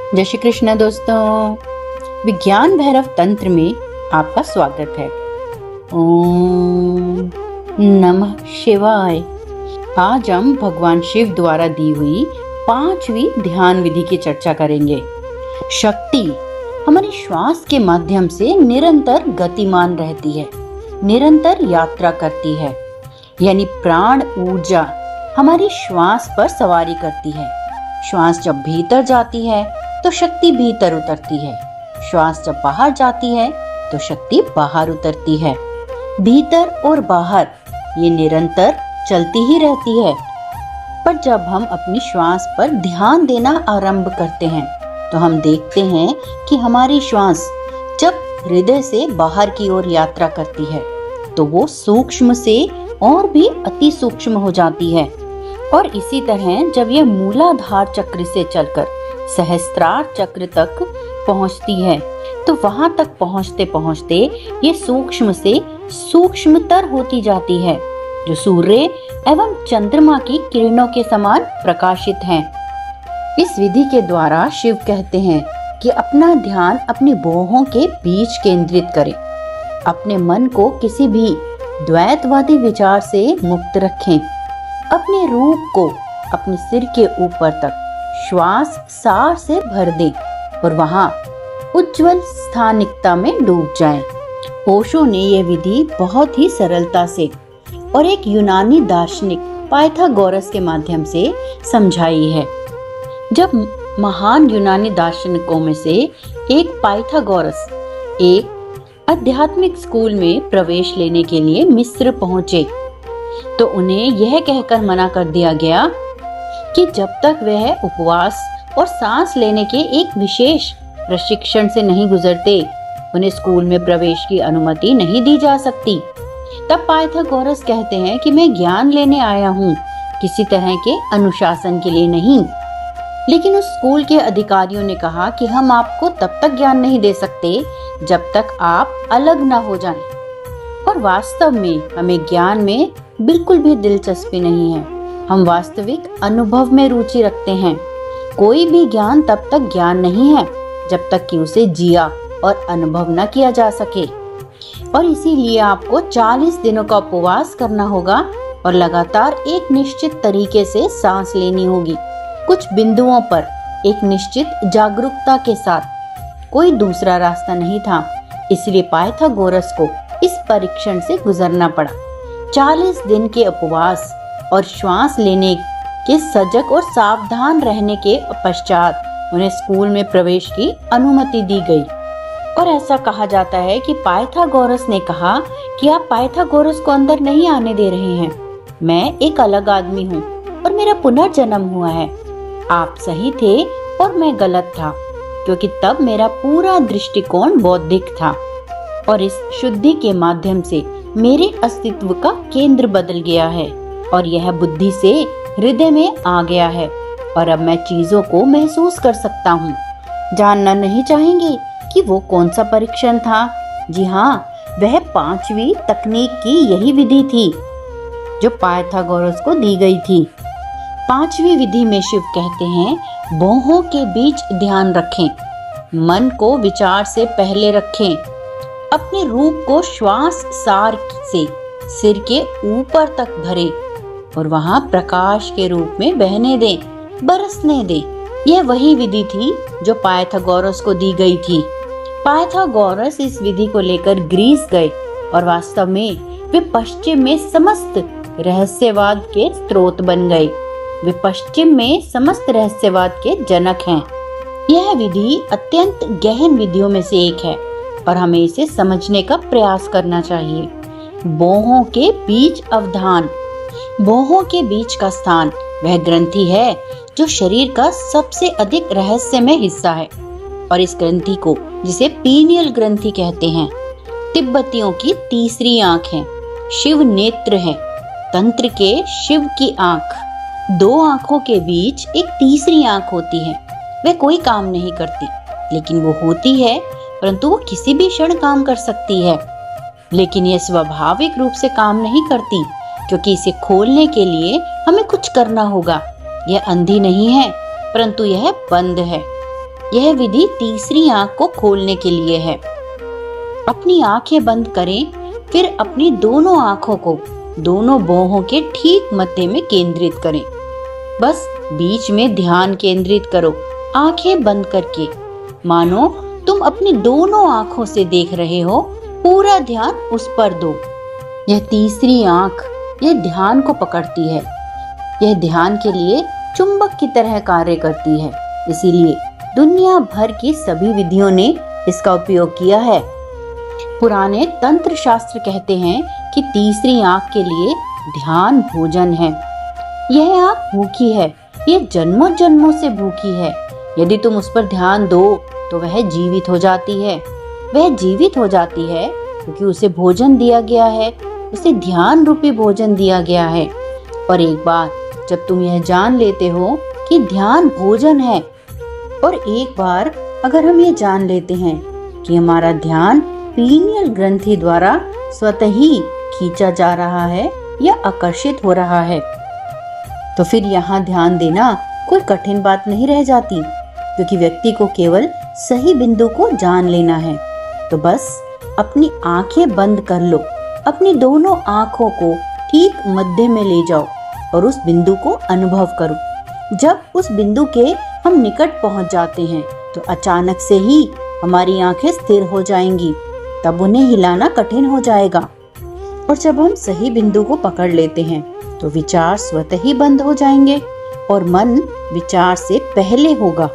जय श्री कृष्ण दोस्तों, विज्ञान भैरव तंत्र में आपका स्वागत है। ओम नमः शिवाय। आज हम भगवान शिव द्वारा दी हुई 5वीं ध्यान विधि की चर्चा करेंगे। शक्ति हमारी श्वास के माध्यम से निरंतर गतिमान रहती है, निरंतर यात्रा करती है, यानी प्राण ऊर्जा हमारी श्वास पर सवारी करती है। श्वास जब भीतर जाती है तो शक्ति भीतर उतरती है, श्वास जब बाहर जाती है तो शक्ति बाहर उतरती है। भीतर और बाहर ये निरंतर चलती ही रहती है। पर जब हम अपनी श्वास पर ध्यान देना आरंभ करते हैं तो हम देखते हैं कि हमारी श्वास जब हृदय से बाहर की ओर यात्रा करती है तो वो सूक्ष्म से और भी अति सूक्ष्म हो जाती है। और इसी तरह जब यह मूलाधार चक्र से चलकर सहस्त्रार चक्र तक पहुंचती है तो वहां तक पहुंचते पहुंचते ये सूक्ष्म से सूक्ष्मतर होती जाती है, जो सूर्य एवं चंद्रमा की किरणों के समान प्रकाशित हैं। इस विधि के द्वारा शिव कहते हैं कि अपना ध्यान अपनी भौहों के बीच केंद्रित करें, अपने मन को किसी भी द्वैतवादी विचार से मुक्त रखें, अपने रूप को अपने सिर के ऊपर तक श्वास सार से भर दें और वहां उज्जवल स्थानिकता में डूब जाएं। ओशो ने यह विधि बहुत ही सरलता से और एक यूनानी दार्शनिक पाइथागोरस के माध्यम से समझाई है। जब महान यूनानी दार्शनिकों में से एक पाइथागोरस एक आध्यात्मिक स्कूल में प्रवेश लेने के लिए मिस्र पहुंचे तो उन्हें यह कहकर मना कर दिया गया कि जब तक वह उपवास और सांस लेने के एक विशेष प्रशिक्षण से नहीं गुजरते उन्हें स्कूल में प्रवेश की अनुमति नहीं दी जा सकती। तब पाइथागोरस कहते हैं कि मैं ज्ञान लेने आया हूँ, किसी तरह के अनुशासन के लिए नहीं। लेकिन उस स्कूल के अधिकारियों ने कहा कि हम आपको तब तक ज्ञान नहीं दे सकते जब तक आप अलग ना हो जाएं। और वास्तव में हमें ज्ञान में बिल्कुल भी दिलचस्पी नहीं है, हम वास्तविक अनुभव में रुचि रखते हैं। कोई भी ज्ञान तब तक ज्ञान नहीं है जब तक कि उसे जिया और अनुभव न किया जा सके। और इसीलिए आपको 40 दिनों का उपवास करना होगा और लगातार एक निश्चित तरीके से सांस लेनी होगी, कुछ बिंदुओं पर एक निश्चित जागरूकता के साथ। कोई दूसरा रास्ता नहीं था, इसलिए पाइथागोरस को इस परीक्षण से गुजरना पड़ा। 40 दिन के उपवास और श्वास लेने के सजग और सावधान रहने के पश्चात उन्हें स्कूल में प्रवेश की अनुमति दी गई। और ऐसा कहा जाता है कि पाइथागोरस ने कहा कि आप पाइथागोरस को अंदर नहीं आने दे रहे हैं, मैं एक अलग आदमी हूँ और मेरा पुनर्जन्म हुआ है। आप सही थे और मैं गलत था, क्योंकि तब मेरा पूरा दृष्टिकोण बौद्धिक था और इस शुद्धि के माध्यम से मेरे अस्तित्व का केंद्र बदल गया है और यह बुद्धि से हृदय में आ गया है और अब मैं चीजों को महसूस कर सकता हूँ। जानना नहीं चाहेंगे कि वो कौन सा परीक्षण था? जी हाँ, वह 5वीं तकनीक की यही विधि थी जो पाइथागोरस को दी गई थी। 5वीं विधि में शिव कहते हैं, भौहों के बीच ध्यान रखें, मन को विचार से पहले रखें, अपने रूप को श्वास सार से सिर के ऊपर तक भरें और वहां प्रकाश के रूप में बहने दें, बरसने दें। यह वही विधि थी जो पाइथागोरस को दी गई थी। पाइथागोरस इस विधि को लेकर ग्रीस गए और वास्तव में वे पश्चिम में समस्त रहस्यवाद के स्रोत बन गए। वे पश्चिम में समस्त रहस्यवाद के जनक हैं। यह विधि अत्यंत गहन विधियों में से एक है और हमें इसे समझने का प्रयास करना चाहिए। भौहों के बीच अवधान। भौहों के बीच का स्थान वह ग्रंथि है जो शरीर का सबसे अधिक रहस्यमय हिस्सा है और इस ग्रंथि को, जिसे पीनियल ग्रंथि कहते हैं, तिब्बतियों की तीसरी आंख है। शिव नेत्र है, तंत्र के शिव की आंख। 2 आंखों के बीच एक तीसरी आंख होती है। वह कोई काम नहीं करती, लेकिन वो होती है, परंतु वो किसी भी क्षण काम कर सकती है। लेकिन यह स्वाभाविक रूप से काम नहीं करती, क्योंकि इसे खोलने के लिए हमें कुछ करना होगा। यह अंधी नहीं है, परंतु यह बंद है। यह विधि तीसरी आंख को खोलने के लिए है। अपनी आंखें बंद करें, फिर अपनी दोनों आंखों को दोनों भौहों के ठीक मध्य में केंद्रित करें। बस बीच में ध्यान केंद्रित करो, आंखें बंद करके। मानो तुम अपनी दोनों आंखों से देख रहे हो, पूरा ध्यान उस पर दो। यह तीसरी आंख यह ध्यान को पकड़ती है। यह ध्यान के लिए चुंबक की तरह कार्य करती है। इसीलिए दुनिया भर की सभी विधियों ने इसका उपयोग किया है। पुराने तंत्र शास्त्र कहते हैं कि तीसरी आंख के लिए ध्यान भोजन है। यह आंख भूखी है, यह जन्मों जन्मों से भूखी है। यदि तुम उस पर ध्यान दो तो वह जीवित हो जाती है। वह जीवित हो जाती है क्योंकि उसे भोजन दिया गया है, उसे ध्यान रूपी भोजन दिया गया है। और एक बार जब तुम यह जान लेते हो कि ध्यान भोजन है, और एक बार अगर हम ये जान लेते हैं कि हमारा ध्यान पीनियल ग्रंथि द्वारा स्वतः ही खींचा जा रहा है या आकर्षित हो रहा है, तो फिर यहाँ ध्यान देना कोई कठिन बात नहीं रह जाती, क्योंकि व्यक्ति को केवल सही बिंदु को जान लेना है। तो बस अपनी आंखें बंद कर लो, अपनी दोनों आंखों को ठीक मध्य में ले जाओ और उस बिंदु को अनुभव करो। जब उस बिंदु के हम निकट पहुंच जाते हैं तो अचानक से ही हमारी आंखें स्थिर हो जाएंगी, तब उन्हें हिलाना कठिन हो जाएगा। और जब हम सही बिंदु को पकड़ लेते हैं तो विचार स्वतः ही बंद हो जाएंगे और मन विचार से पहले होगा।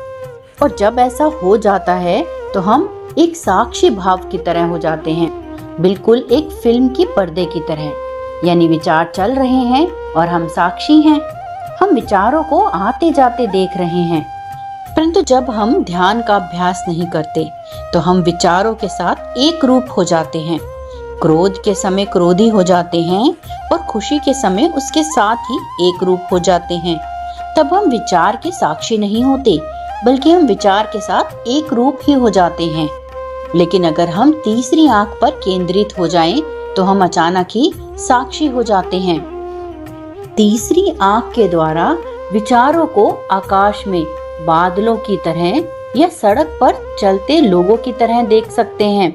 और जब ऐसा हो जाता है तो हम एक साक्षी भाव की तरह हो जाते हैं, बिल्कुल एक फिल्म की पर्दे की तरह। यानी विचार चल रहे हैं और हम साक्षी हैं। हम विचारों को आते जाते देख रहे हैं। परंतु जब हम ध्यान का अभ्यास नहीं करते तो हम विचारों के साथ एक रूप हो जाते हैं। क्रोध के समय क्रोधी हो जाते हैं और खुशी के समय उसके साथ ही एक रूप हो जाते हैं। तब हम विचार के साक्षी नहीं होते, बल्कि हम विचार के साथ एक रूप ही हो जाते हैं। लेकिन अगर हम तीसरी आंख पर केंद्रित हो जाएं, तो हम अचानक ही साक्षी हो जाते हैं। तीसरी आंख के द्वारा विचारों को आकाश में बादलों की तरह या सड़क पर चलते लोगों की तरह देख सकते हैं।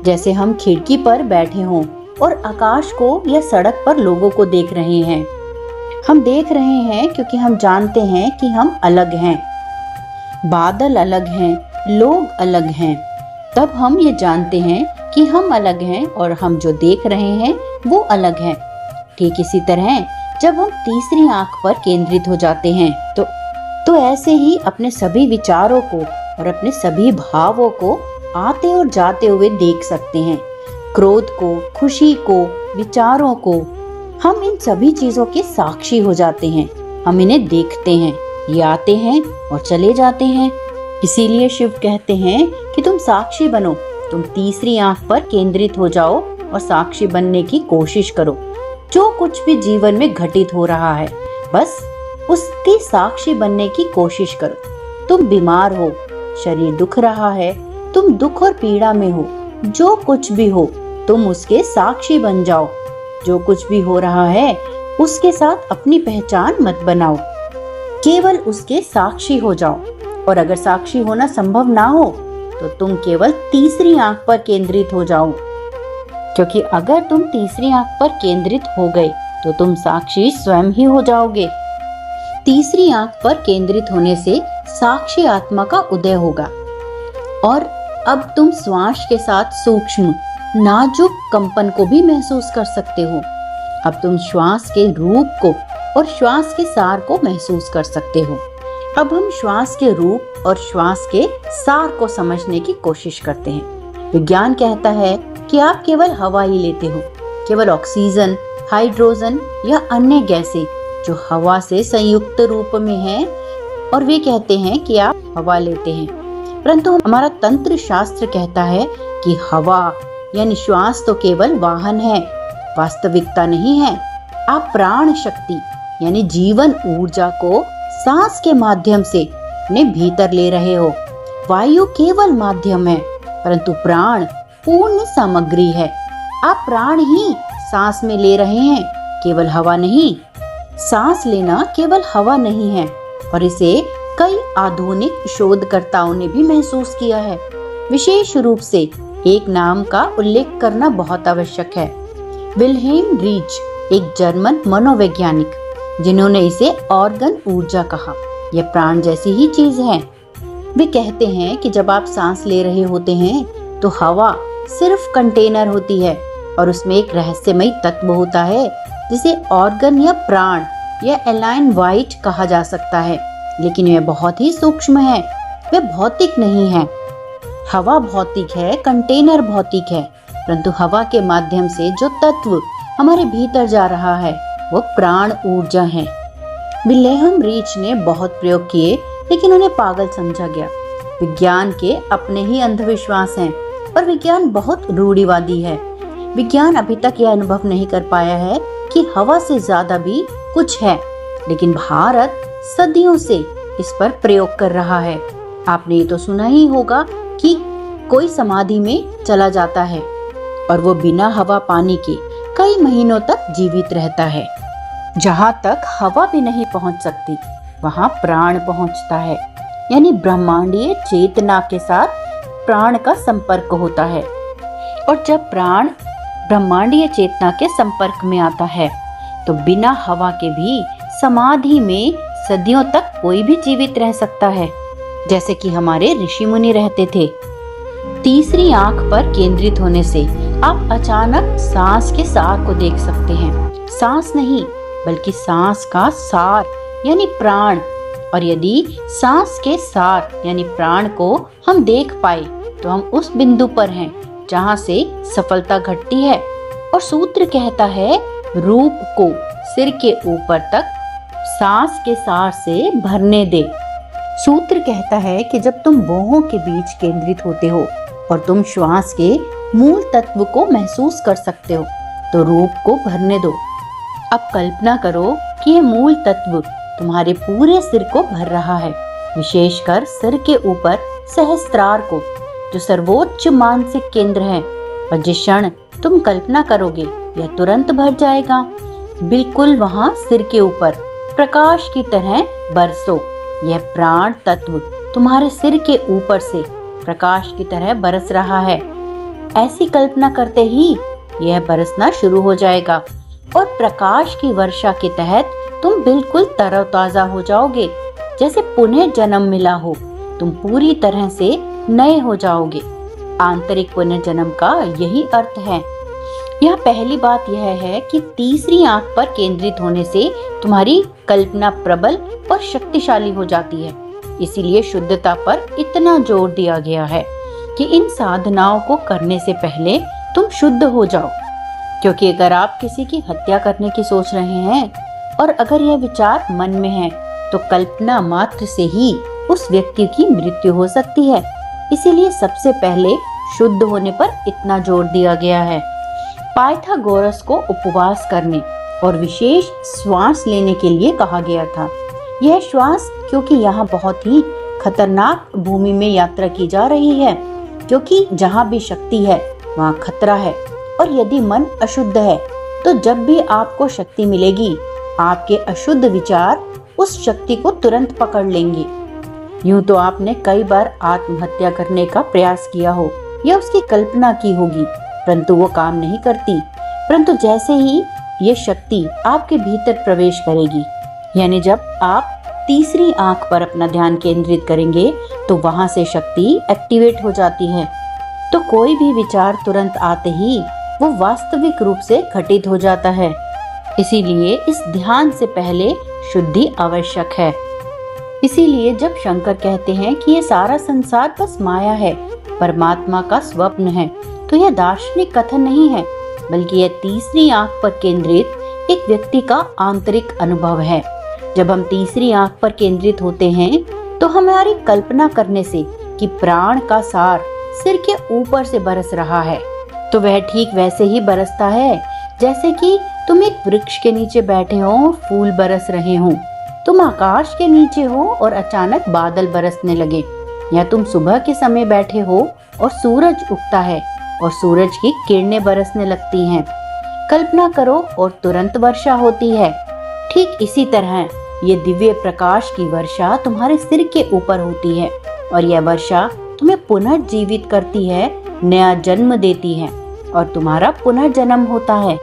जैसे हम खिड़की पर बैठे हों और आकाश को या सड़क पर लोगों को देख रहे हैं। हम देख रहे हैं क्योंकि हम जानते हैं कि हम अलग हैं। बादल अलग हैं, लोग अलग हैं। तब हम ये जानते हैं कि हम अलग हैं और हम जो देख रहे हैं वो अलग है। ठीक इसी तरह जब हम तीसरी आंख पर केंद्रित हो जाते हैं तो ऐसे ही अपने सभी विचारों को और अपने सभी भावों को आते और जाते हुए देख सकते हैं। क्रोध को, खुशी को, विचारों को, हम इन सभी चीजों के साक्षी हो जाते हैं। हम इन्हें देखते हैं, ये आते हैं और चले जाते हैं। इसीलिए शिव कहते हैं कि तुम साक्षी बनो, तुम तीसरी आंख पर केंद्रित हो जाओ और साक्षी बनने की कोशिश करो। जो कुछ भी जीवन में घटित हो रहा है, बस उसकी साक्षी बनने की कोशिश करो। तुम बीमार हो, शरीर दुख रहा है, तुम दुख और पीड़ा में हो, जो कुछ भी हो तुम उसके साक्षी बन जाओ। जो कुछ भी हो रहा है उसके साथ अपनी पहचान मत बनाओ, केवल उसके साक्षी हो जाओ। और अगर साक्षी होना संभव ना हो तो तुम केवल तीसरी आंख पर केंद्रित हो जाओ, क्योंकि अगर तुम तीसरी आंख पर केंद्रित हो गए तो तुम साक्षी स्वयं ही हो जाओगे। तीसरी आंख पर केंद्रित होने से साक्षी आत्मा का उदय होगा और अब तुम श्वास के साथ सूक्ष्म नाजुक कंपन को भी महसूस कर सकते हो। अब तुम श्वास के रूप को और श्वास के सार को महसूस कर सकते हो। अब हम श्वास के रूप और श्वास के सार को समझने की कोशिश करते हैं। विज्ञान कहता है कि आप केवल हवा ही लेते हो, केवल ऑक्सीजन, हाइड्रोजन या अन्य गैसें जो हवा से संयुक्त रूप में हैं, और वे कहते हैं कि आप हवा लेते हैं। परंतु हमारा तंत्र शास्त्र कहता है कि हवा यानी श्वास तो केवल वाहन है, वास्तविकता नहीं है। आप प्राण शक्ति यानी जीवन ऊर्जा को सांस के माध्यम से अपने भीतर ले रहे हो। वायु केवल माध्यम है, परंतु प्राण पूर्ण सामग्री है। आप प्राण ही सांस में ले रहे हैं, केवल हवा नहीं। सांस लेना केवल हवा नहीं है और इसे कई आधुनिक शोधकर्ताओं ने भी महसूस किया है। विशेष रूप से एक नाम का उल्लेख करना बहुत आवश्यक है, विल्हेम रीच, एक जर्मन मनोवैज्ञानिक, जिन्होंने इसे ऑर्गन ऊर्जा कहा। यह प्राण जैसी ही चीज है। वे कहते हैं कि जब आप सांस ले रहे होते हैं तो हवा सिर्फ कंटेनर होती है और उसमें एक रहस्यमयी तत्व होता है जिसे ऑर्गन या प्राण या एलाइन वाइट कहा जा सकता है, लेकिन यह बहुत ही सूक्ष्म है, वे भौतिक नहीं है। हवा भौतिक है, कंटेनर भौतिक है, परंतु हवा के माध्यम से जो तत्व हमारे भीतर जा रहा है वो प्राण ऊर्जा है। विल्हेम रीच ने बहुत प्रयोग किए, लेकिन उन्हें पागल समझा गया। विज्ञान के अपने ही अंधविश्वास हैं और विज्ञान बहुत रूढ़िवादी है। विज्ञान अभी तक यह अनुभव नहीं कर पाया है कि हवा से ज्यादा भी कुछ है, लेकिन भारत सदियों से इस पर प्रयोग कर रहा है। आपने ये तो सुना ही होगा कि कोई समाधि में चला जाता है और वो बिना हवा पानी के कई महीनों तक जीवित रहता है। जहाँ तक हवा भी नहीं पहुँच सकती, वहाँ प्राण पहुँचता है, यानी ब्रह्मांडीय चेतना के साथ प्राण का संपर्क होता है। और जब प्राण ब्रह्मांडीय चेतना के संपर्क में आता है तो बिना हवा के भी समाधि में सदियों तक कोई भी जीवित रह सकता है, जैसे कि हमारे ऋषि मुनि रहते थे। तीसरी आंख पर केंद्रित होने से आप अचानक सांस के सार को देख सकते हैं। सांस नहीं, बल्कि सांस का सार यानी प्राण। और यदि सांस के सार यानी प्राण को हम देख पाए तो हम उस बिंदु पर हैं जहाँ से सफलता घटती है। और सूत्र कहता है, रूप को सिर के ऊपर तक सांस के सार से भरने दे। सूत्र कहता है कि जब तुम भौहों के बीच केंद्रित होते हो और तुम श्वास के मूल तत्व को महसूस कर सकते हो तो रूप को भरने दो। अब कल्पना करो कि ये मूल तत्व तुम्हारे पूरे सिर को भर रहा है, विशेषकर सिर के ऊपर सहस्त्रार को, जो सर्वोच्च मानसिक केंद्र है। और जिस क्षण तुम कल्पना करोगे यह तुरंत भर जाएगा। बिल्कुल वहाँ सिर के ऊपर प्रकाश की तरह बरसो। यह प्राण तत्व तुम्हारे सिर के ऊपर से प्रकाश की तरह बरस रहा है। ऐसी कल्पना करते ही यह बरसना शुरू हो जाएगा और प्रकाश की वर्षा के तहत तुम बिल्कुल तरोताजा हो जाओगे, जैसे पुनः जन्म मिला हो। तुम पूरी तरह से नए हो जाओगे। आंतरिक पुनर्जन्म का यही अर्थ है। यह पहली बात यह है कि तीसरी आंख पर केंद्रित होने से तुम्हारी कल्पना प्रबल और शक्तिशाली हो जाती है। इसीलिए शुद्धता पर इतना जोर दिया गया है कि इन साधनाओं को करने से पहले तुम शुद्ध हो जाओ। क्योंकि अगर आप किसी की हत्या करने की सोच रहे हैं और अगर यह विचार मन में है तो कल्पना मात्र से ही उस व्यक्ति की मृत्यु हो सकती है। इसीलिए सबसे पहले शुद्ध होने पर इतना जोर दिया गया है। पाइथागोरस को उपवास करने और विशेष श्वास लेने के लिए कहा गया था। यह श्वास क्योंकि यहाँ बहुत ही खतरनाक भूमि में यात्रा की जा रही है, क्योंकि जहाँ भी शक्ति है वहाँ खतरा है। और यदि मन अशुद्ध है तो जब भी आपको शक्ति मिलेगी आपके अशुद्ध विचार उस शक्ति को तुरंत पकड़ लेंगे। यूं तो आपने कई बार आत्महत्या करने का प्रयास किया हो या उसकी कल्पना की होगी, परंतु वो काम नहीं करती। परंतु जैसे ही ये शक्ति आपके भीतर प्रवेश करेगी, यानी जब आप तीसरी आंख पर अपना ध्यान केंद्रित करेंगे तो वहां से शक्ति एक्टिवेट हो जाती है। तो कोई भी विचार तुरंत आते ही वो वास्तविक रूप से घटित हो जाता है। इसीलिए इस ध्यान से पहले शुद्धि आवश्यक है। इसीलिए जब शंकर कहते हैं कि ये सारा संसार बस माया है, परमात्मा का स्वप्न है, तो यह दार्शनिक कथन नहीं है, बल्कि यह तीसरी आंख पर केंद्रित एक व्यक्ति का आंतरिक अनुभव है। जब हम तीसरी आंख पर केंद्रित होते हैं तो हमारी कल्पना करने से कि प्राण का सार सिर के ऊपर से बरस रहा है, तो वह ठीक वैसे ही बरसता है जैसे कि तुम एक वृक्ष के नीचे बैठे हो, फूल बरस रहे हो। तुम आकाश के नीचे हो और अचानक बादल बरसने लगे, या तुम सुबह के समय बैठे हो और सूरज उगता है और सूरज की किरणें बरसने लगती हैं। कल्पना करो और तुरंत वर्षा होती है। ठीक इसी तरह ये दिव्य प्रकाश की वर्षा तुम्हारे सिर के ऊपर होती है और यह वर्षा तुम्हें पुनर्जीवित करती है, नया जन्म देती है और तुम्हारा पुनर्जन्म होता है।